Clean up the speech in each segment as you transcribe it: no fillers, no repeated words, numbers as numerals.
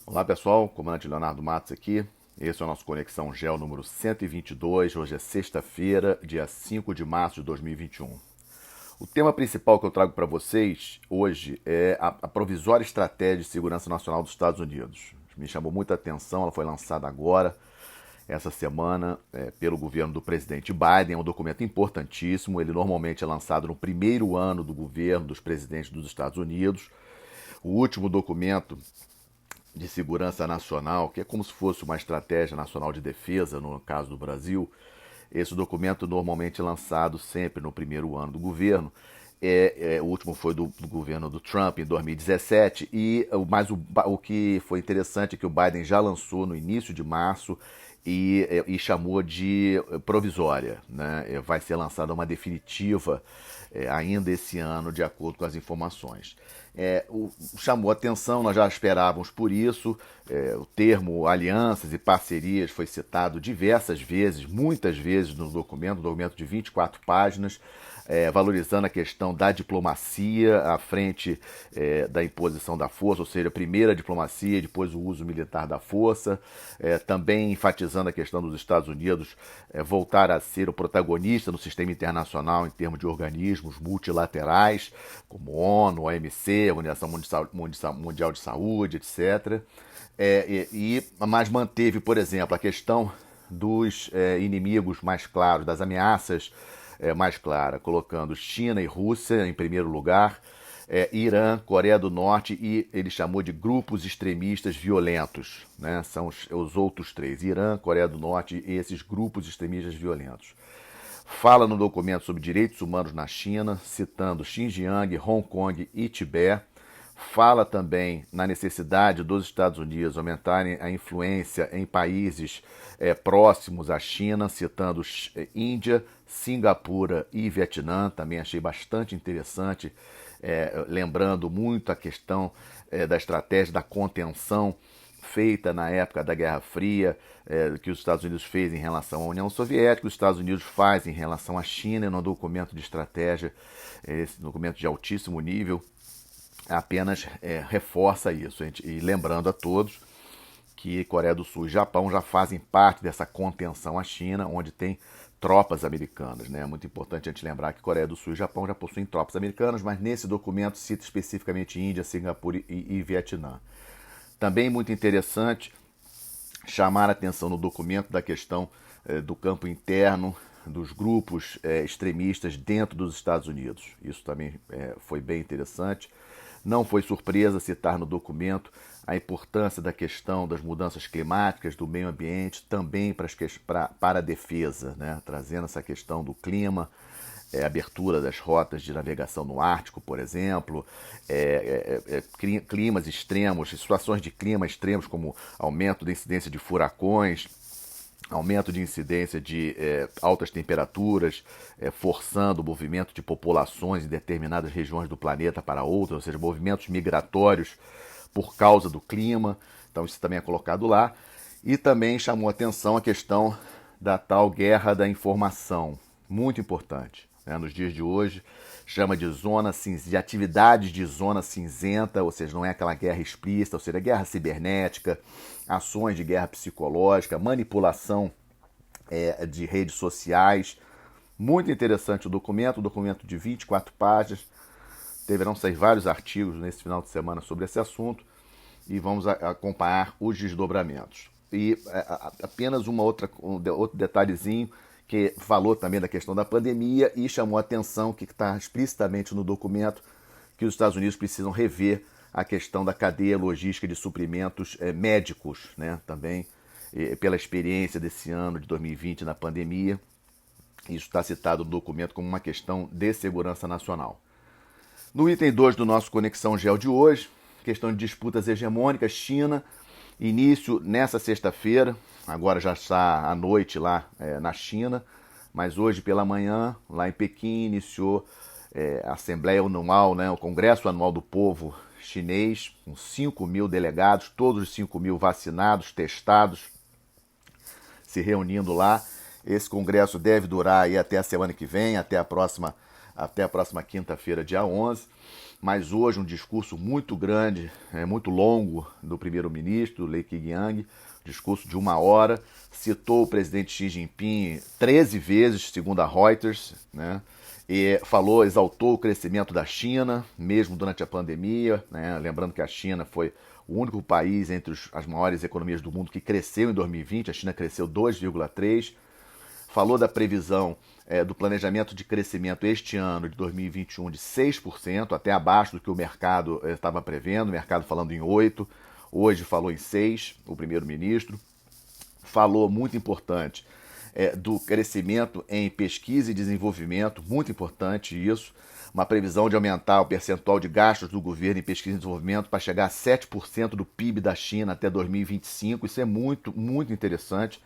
Olá pessoal, comandante Leonardo Matos aqui. Esse é o nosso Conexão Gel número 122. Hoje é sexta-feira, dia 5 de março de 2021. O tema principal que eu trago para vocês hoje é a provisória estratégia de segurança nacional dos Estados Unidos. Me chamou muita atenção, ela foi lançada agora, essa semana, pelo governo do presidente Biden. É um documento importantíssimo, ele normalmente é lançado no primeiro ano do governo dos presidentes dos Estados Unidos. O último documento de segurança nacional, que é como se fosse uma estratégia nacional de defesa, no caso do Brasil, esse documento normalmente é lançado sempre no primeiro ano do governo. O último foi do governo do Trump em 2017, mas o que foi interessante é que o Biden já lançou no início de março e chamou de provisória. Né? Vai ser lançada uma definitiva ainda esse ano, de acordo com as informações. Chamou atenção, nós já esperávamos por isso. O termo alianças e parcerias foi citado diversas vezes, muitas vezes no documento, um documento de 24 páginas, valorizando a questão da diplomacia à frente da imposição da força, ou seja, primeiro a diplomacia, depois o uso militar da força, também enfatizando a questão dos Estados Unidos voltar a ser o protagonista no sistema internacional em termos de organismos multilaterais, como ONU, OMC, Organização Mundial de Saúde, etc. Mas manteve, por exemplo, a questão dos inimigos mais claros, das ameaças mais claras, colocando China e Rússia em primeiro lugar, Irã, Coreia do Norte e ele chamou de grupos extremistas violentos. Né? São os outros três, Irã, Coreia do Norte e esses grupos extremistas violentos. Fala no documento sobre direitos humanos na China, citando Xinjiang, Hong Kong e Tibete. Fala também na necessidade dos Estados Unidos aumentarem a influência em países próximos à China, citando Índia, Singapura e Vietnã. Também achei bastante interessante, lembrando muito a questão da estratégia da contenção feita na época da Guerra Fria, que os Estados Unidos fez em relação à União Soviética, os Estados Unidos faz em relação à China, no documento de estratégia, esse documento de altíssimo nível, apenas reforça isso. E lembrando a todos que Coreia do Sul e Japão já fazem parte dessa contenção à China, onde tem tropas americanas. Né? É muito importante a gente lembrar que Coreia do Sul e Japão já possuem tropas americanas, mas nesse documento cita especificamente Índia, Singapura e Vietnã. Também muito interessante chamar a atenção no documento da questão do campo interno, dos grupos extremistas dentro dos Estados Unidos. Isso também foi bem interessante. Não foi surpresa citar no documento a importância da questão das mudanças climáticas, do meio ambiente, também para a defesa, né? Trazendo essa questão do clima, abertura das rotas de navegação no Ártico, por exemplo, climas extremos, situações de clima extremos, como aumento da incidência de furacões, aumento de incidência de altas temperaturas, forçando o movimento de populações em determinadas regiões do planeta para outras, ou seja, movimentos migratórios por causa do clima. Então isso também é colocado lá. E também chamou atenção a questão da tal guerra da informação, muito importante. Né? Nos dias de hoje, chama de atividades de zona cinzenta, ou seja, não é aquela guerra explícita, ou seja, guerra cibernética, ações de guerra psicológica, manipulação de redes sociais. Muito interessante o documento de 24 páginas. Deverão sair vários artigos nesse final de semana sobre esse assunto e vamos acompanhar os desdobramentos. E apenas outro detalhezinho, que falou também da questão da pandemia e chamou a atenção, que está explicitamente no documento, que os Estados Unidos precisam rever a questão da cadeia logística de suprimentos médicos, né? Também pela experiência desse ano de 2020 na pandemia. Isso está citado no documento como uma questão de segurança nacional. No item 2 do nosso Conexão Gel de hoje, questão de disputas hegemônicas, China, início nessa sexta-feira, agora já está à noite lá na China, mas hoje pela manhã, lá em Pequim, iniciou a Assembleia Anual, né, o Congresso Anual do Povo Chinês, com 5 mil delegados, todos os 5 mil vacinados, testados, se reunindo lá. Esse congresso deve durar aí até a semana que vem, até a próxima quinta-feira, dia 11. mas hoje um discurso muito grande, muito longo do primeiro-ministro, Li Keqiang, discurso de 1 hora, citou o presidente Xi Jinping 13 vezes, segundo a Reuters, né? E falou, exaltou o crescimento da China, mesmo durante a pandemia, né? Lembrando que a China foi o único país entre as maiores economias do mundo que cresceu em 2020, a China cresceu 2,3%. Falou da previsão do planejamento de crescimento este ano de 2021 de 6%, até abaixo do que o mercado estava prevendo, o mercado falando em 8%, hoje falou em 6%, o primeiro-ministro. Falou, muito importante, do crescimento em pesquisa e desenvolvimento, muito importante isso, uma previsão de aumentar o percentual de gastos do governo em pesquisa e desenvolvimento para chegar a 7% do PIB da China até 2025, isso é muito, muito interessante.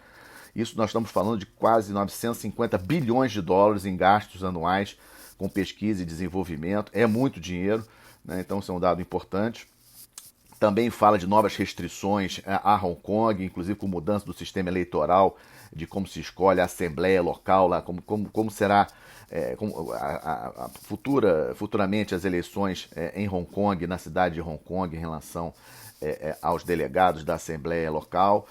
Isso nós estamos falando de quase 950 bilhões de dólares em gastos anuais com pesquisa e desenvolvimento. É muito dinheiro, né? Então isso é um dado importante. Também fala de novas restrições a Hong Kong, inclusive com mudança do sistema eleitoral, de como se escolhe a assembleia local, lá, como será futuramente as eleições em Hong Kong, na cidade de Hong Kong, em relação aos delegados da assembleia local.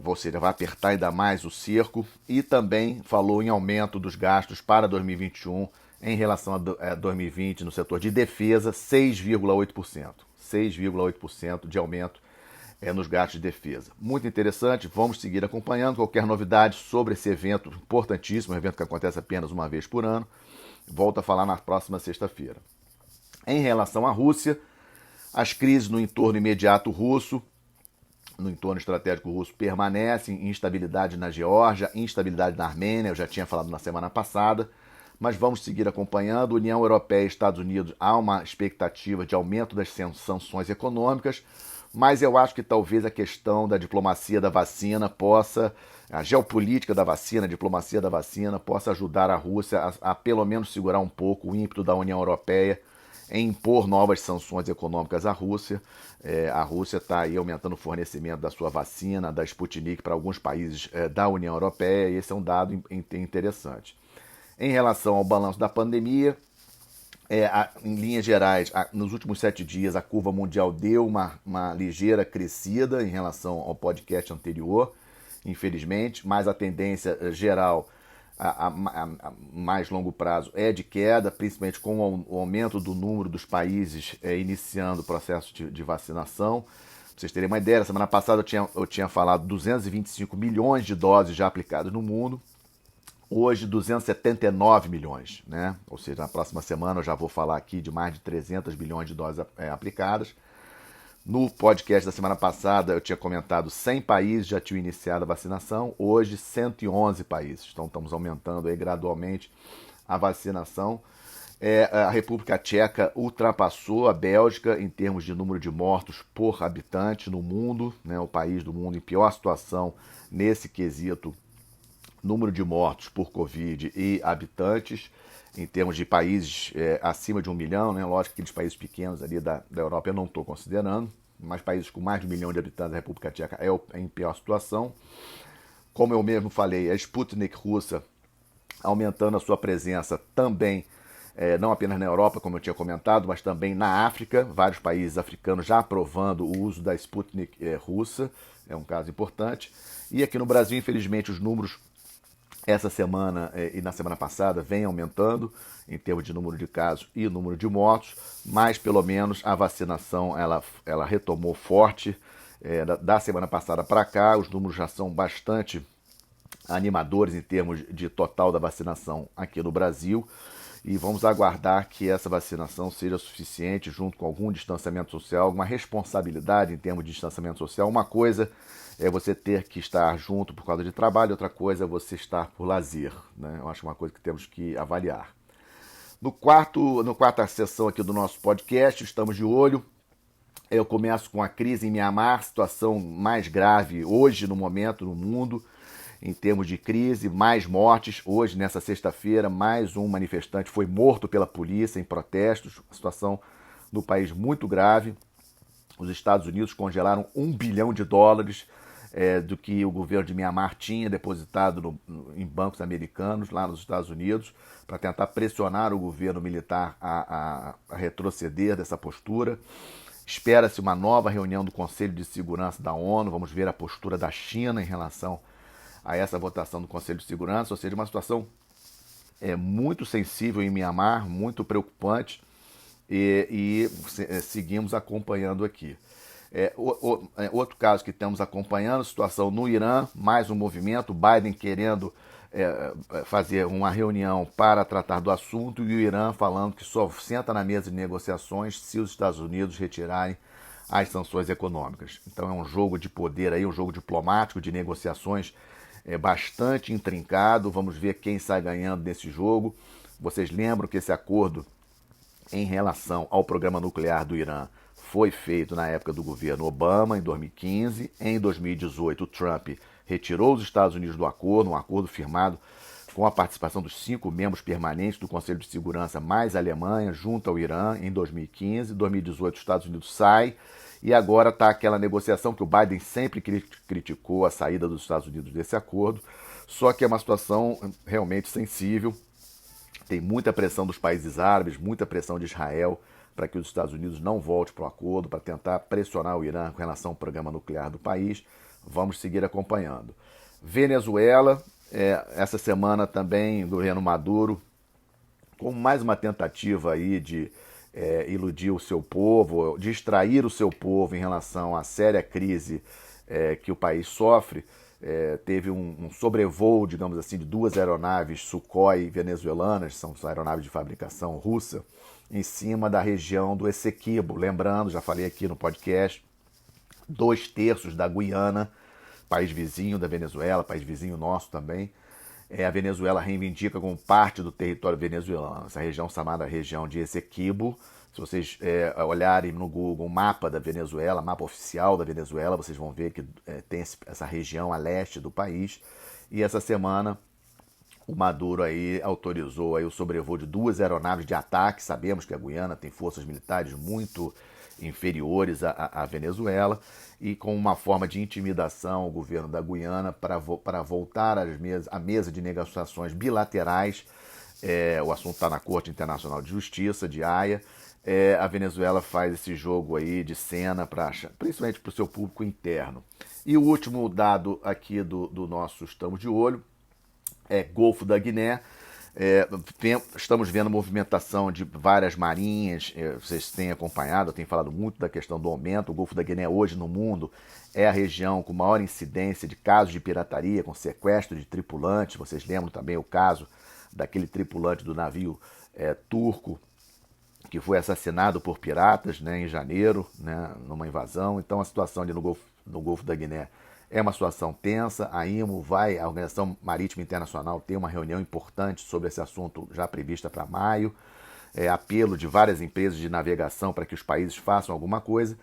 Ou seja, vai apertar ainda mais o cerco, e também falou em aumento dos gastos para 2021 em relação a 2020 no setor de defesa, 6,8%. 6,8% de aumento nos gastos de defesa. Muito interessante, vamos seguir acompanhando. Qualquer novidade sobre esse evento importantíssimo, um evento que acontece apenas uma vez por ano, volto a falar na próxima sexta-feira. Em relação à Rússia, as crises no entorno imediato russo, no entorno estratégico russo, permanecem, instabilidade na Geórgia, instabilidade na Armênia, eu já tinha falado na semana passada, mas vamos seguir acompanhando. União Europeia e Estados Unidos, há uma expectativa de aumento das sanções econômicas, mas eu acho que talvez a questão da diplomacia da vacina possa, a geopolítica da vacina, a diplomacia da vacina, possa ajudar a Rússia a pelo menos segurar um pouco o ímpeto da União Europeia em impor novas sanções econômicas à Rússia. A Rússia está aí aumentando o fornecimento da sua vacina, da Sputnik, para alguns países da União Europeia, e esse é um dado interessante. Em relação ao balanço da pandemia, em linhas gerais, nos últimos 7 dias, a curva mundial deu uma ligeira crescida em relação ao podcast anterior, infelizmente, mas a tendência geral a mais longo prazo é de queda, principalmente com o aumento do número dos países iniciando o processo de vacinação. Para vocês terem uma ideia, na semana passada eu tinha falado 225 milhões de doses já aplicadas no mundo, hoje 279 milhões, né? Ou seja, na próxima semana eu já vou falar aqui de mais de 300 bilhões de doses aplicadas. No podcast da semana passada eu tinha comentado 100 países já tinham iniciado a vacinação, hoje 111 países. Então estamos aumentando aí gradualmente a vacinação. A República Tcheca ultrapassou a Bélgica em termos de número de mortos por habitante no mundo, né? O país do mundo em pior situação nesse quesito, número de mortos por Covid e habitantes, em termos de países acima de 1 milhão, né? Lógico que aqueles países pequenos ali da Europa eu não estou considerando, mas países com mais de 1 milhão de habitantes, a República Tcheca é em pior situação. Como eu mesmo falei, a Sputnik russa aumentando a sua presença também, não apenas na Europa, como eu tinha comentado, mas também na África, vários países africanos já aprovando o uso da Sputnik russa, é um caso importante. E aqui no Brasil, infelizmente, os números essa semana e na semana passada vem aumentando em termos de número de casos e número de mortos, mas pelo menos a vacinação ela retomou forte. Da semana passada para cá, os números já são bastante animadores em termos de total da vacinação aqui no Brasil, e vamos aguardar que essa vacinação seja suficiente, junto com algum distanciamento social, alguma responsabilidade em termos de distanciamento social. Uma coisa é você ter que estar junto por causa de trabalho, outra coisa é você estar por lazer, né? Eu acho uma coisa que temos que avaliar. Na quarta sessão aqui do nosso podcast, estamos de olho. Eu começo com a crise em Mianmar, situação mais grave hoje no momento no mundo, em termos de crise, mais mortes. Hoje, nessa sexta-feira, mais um manifestante foi morto pela polícia em protestos, uma situação no país muito grave. Os Estados Unidos congelaram $1 bilhão do que o governo de Mianmar tinha depositado em bancos americanos lá nos Estados Unidos, para tentar pressionar o governo militar a retroceder dessa postura. Espera-se uma nova reunião do Conselho de Segurança da ONU, vamos ver a postura da China em relação a essa votação do Conselho de Segurança, ou seja, uma situação muito sensível em Mianmar, muito preocupante, e seguimos acompanhando aqui. Outro caso que estamos acompanhando, situação no Irã, mais um movimento, Biden querendo fazer uma reunião para tratar do assunto e o Irã falando que só senta na mesa de negociações se os Estados Unidos retirarem as sanções econômicas. Então é um jogo de poder aí, um jogo diplomático de negociações bastante intrincado. Vamos ver quem sai ganhando nesse jogo. Vocês lembram que esse acordo em relação ao programa nuclear do Irã foi feito na época do governo Obama, em 2015. Em 2018, o Trump retirou os Estados Unidos do acordo, um acordo firmado com a participação dos 5 membros permanentes do Conselho de Segurança, mais a Alemanha, junto ao Irã, em 2015. Em 2018, os Estados Unidos sai, e agora está aquela negociação que o Biden sempre criticou a saída dos Estados Unidos desse acordo, só que é uma situação realmente sensível. Tem muita pressão dos países árabes, muita pressão de Israel para que os Estados Unidos não volte para o acordo, para tentar pressionar o Irã com relação ao programa nuclear do país. Vamos seguir acompanhando. Venezuela, essa semana também o governo Maduro, com mais uma tentativa aí de iludir o seu povo, distrair o seu povo em relação à séria crise que o país sofre. Teve um sobrevoo, digamos assim, de 2 aeronaves Sukhoi venezuelanas, são aeronaves de fabricação russa, em cima da região do Essequibo. Lembrando, já falei aqui no podcast, 2/3 da Guiana, país vizinho da Venezuela, país vizinho nosso também. A Venezuela reivindica como parte do território venezuelano essa região chamada região de Essequibo. Se vocês olharem no Google o mapa da Venezuela, mapa oficial da Venezuela, vocês vão ver que tem essa região a leste do país. E essa semana o Maduro aí autorizou aí o sobrevoo de 2 aeronaves de ataque. Sabemos que a Guiana tem forças militares muito inferiores à Venezuela, e com uma forma de intimidação o governo da Guiana para voltar à mesa de negociações bilaterais. O assunto está na Corte Internacional de Justiça, de Haia. A Venezuela faz esse jogo aí de cena, principalmente para o seu público interno. E o último dado aqui do nosso Estamos de Olho é Golfo da Guiné. Estamos vendo movimentação de várias marinhas, vocês têm acompanhado, eu tenho falado muito da questão do aumento. O Golfo da Guiné hoje no mundo é a região com maior incidência de casos de pirataria, com sequestro de tripulantes. Vocês lembram também o caso daquele tripulante do navio turco que foi assassinado por piratas, né, em janeiro, né, numa invasão. Então a situação ali no Golfo da Guiné é uma situação tensa. A IMO a Organização Marítima Internacional, tem uma reunião importante sobre esse assunto já prevista para maio. Apelo de várias empresas de navegação para que os países façam alguma coisa.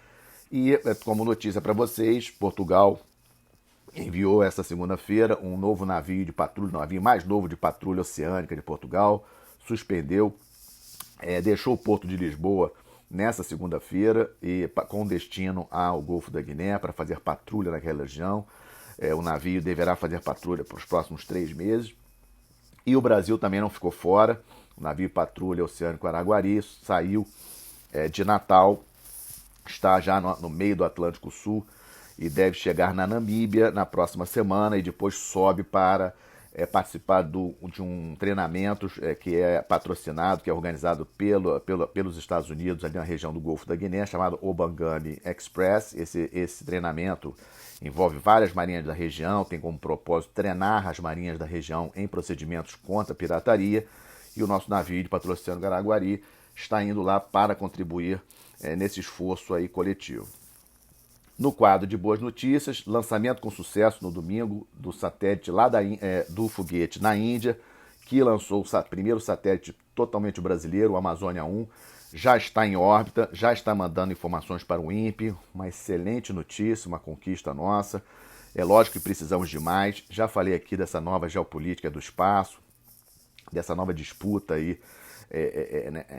E, como notícia para vocês, Portugal enviou essa segunda-feira um novo navio de patrulha, o navio mais novo de patrulha oceânica de Portugal, suspendeu, deixou o Porto de Lisboa nessa segunda-feira e com destino ao Golfo da Guiné para fazer patrulha naquela região. O navio deverá fazer patrulha para os próximos 3 meses. E o Brasil também não ficou fora. O navio patrulha oceânico Araguari saiu de Natal, está já no meio do Atlântico Sul e deve chegar na Namíbia na próxima semana, e depois sobe para participar de um treinamento que é patrocinado, que é organizado pelos Estados Unidos, ali na região do Golfo da Guiné, chamado Obangani Express. Esse treinamento envolve várias marinhas da região, tem como propósito treinar as marinhas da região em procedimentos contra a pirataria, e o nosso navio de patrocínio Araguari está indo lá para contribuir nesse esforço aí coletivo. No quadro de boas notícias, lançamento com sucesso no domingo do satélite lá do foguete na Índia, que lançou o primeiro satélite totalmente brasileiro, o Amazônia 1, já está em órbita, já está mandando informações para o INPE. Uma excelente notícia, uma conquista nossa. É lógico que precisamos de mais. Já falei aqui dessa nova geopolítica do espaço, dessa nova disputa aí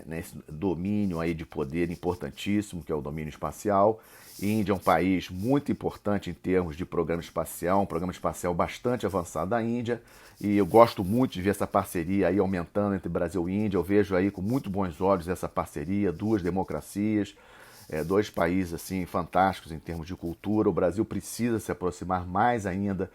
nesse domínio aí de poder importantíssimo, que é o domínio espacial. Índia é um país muito importante em termos de programa espacial, um programa espacial bastante avançado da Índia, e eu gosto muito de ver essa parceria aí aumentando entre Brasil e Índia. Eu vejo aí com muito bons olhos essa parceria, duas democracias, dois países assim fantásticos em termos de cultura. O Brasil precisa se aproximar mais ainda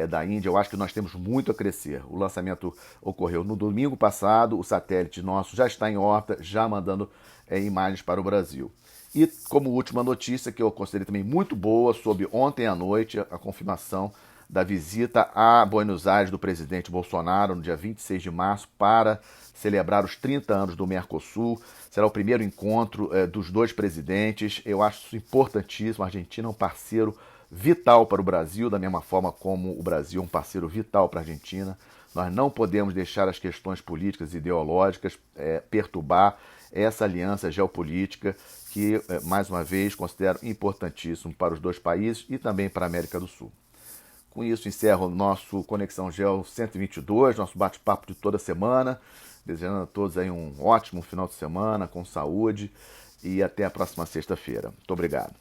da Índia. Eu acho que nós temos muito a crescer. O lançamento ocorreu no domingo passado, o satélite nosso já está em órbita, já mandando imagens para o Brasil. E como última notícia, que eu considerei também muito boa, soube ontem à noite a confirmação da visita a Buenos Aires do presidente Bolsonaro no dia 26 de março para celebrar os 30 anos do Mercosul. Será o primeiro encontro dos dois presidentes. Eu acho isso importantíssimo. A Argentina é um parceiro vital para o Brasil, da mesma forma como o Brasil é um parceiro vital para a Argentina. Nós não podemos deixar as questões políticas e ideológicas perturbar essa aliança geopolítica que, mais uma vez, considero importantíssimo para os dois países e também para a América do Sul. Com isso, encerro o nosso Conexão Geo 122, nosso bate-papo de toda semana. Desejando a todos aí um ótimo final de semana, com saúde, e até a próxima sexta-feira. Muito obrigado.